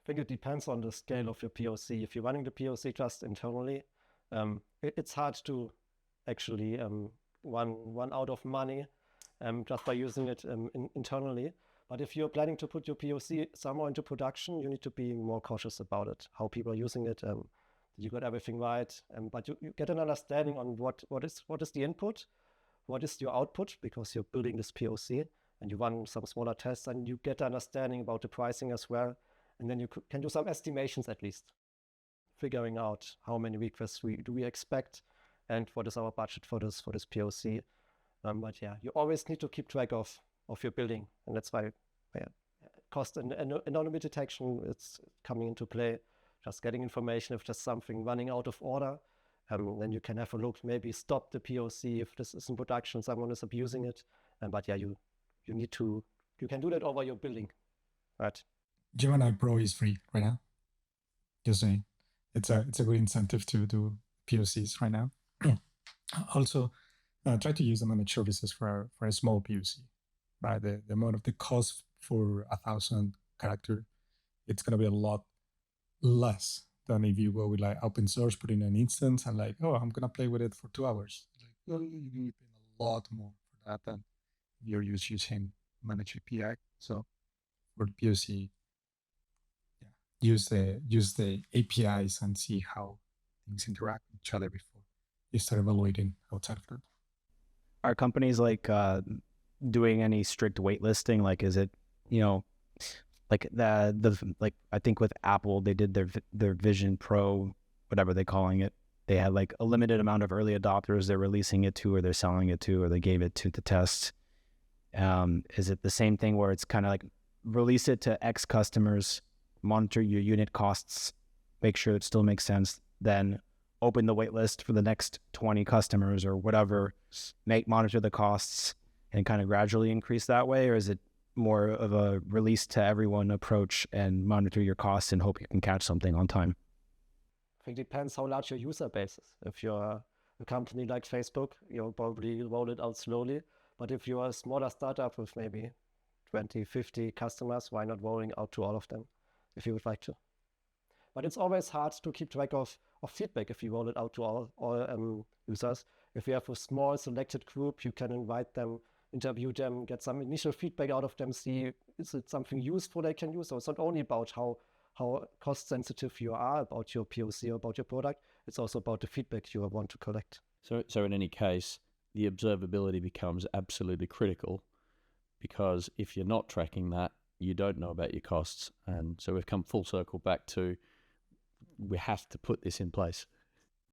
think it depends on the scale of your POC. If you're running the POC just internally, it's hard to actually run out of money just by using it internally. But if you're planning to put your POC somewhere into production, you need to be more cautious about it, how people are using it. You got everything right, but you get an understanding on what is the input, what is your output, because you're building this POC and you run some smaller tests, and you get an understanding about the pricing as well. And then you can do some estimations at least, figuring out how many requests do we expect and what is our budget for this POC. But yeah, you always need to keep track of your building, and that's why cost and anonymity detection, it's coming into play. Just getting information if there's something running out of order, then you can have a look, maybe stop the POC if this is in production, someone is abusing it. But yeah, you can do that over your building, right? Gen AI Pro is free right now. Just saying, it's a good incentive to do POCs right now. Also, try to use the managed services for a small POC. Right, the amount of the cost for 1,000 character, it's gonna be a lot less than if you go with like open source, put in an instance and like, oh, I'm gonna play with it for 2 hours. Like, well, you're paying a lot more for that than you're using managed API. So for POC, use the APIs and see how things interact with each other before you start evaluating outside of that. Are companies like doing any strict waitlisting? Like, is it, like like I think with Apple, they did their Vision Pro, whatever they're calling it. They had like a limited amount of early adopters they're releasing it to, or they're selling it to, or they gave it to the test. Is it the same thing where it's kind of like release it to X customers, monitor your unit costs, make sure it still makes sense, then open the waitlist for the next 20 customers or whatever, monitor the costs and kind of gradually increase that way? Or is it more of a release to everyone approach and monitor your costs and hope you can catch something on time? I think it depends how large your user base is. If you're a company like Facebook, you'll probably roll it out slowly. But if you're a smaller startup with maybe 20, 50 customers, why not rolling out to all of them if you would like to? But it's always hard to keep track of feedback if you roll it out to all users. If you have a small selected group, you can invite them, interview them, get some initial feedback out of them, see is it something useful they can use. So it's not only about how cost sensitive you are about your POC or about your product, it's also about the feedback you want to collect. So in any case, the observability becomes absolutely critical, because if you're not tracking that, you don't know about your costs. And so we've come full circle back to, we have to put this in place.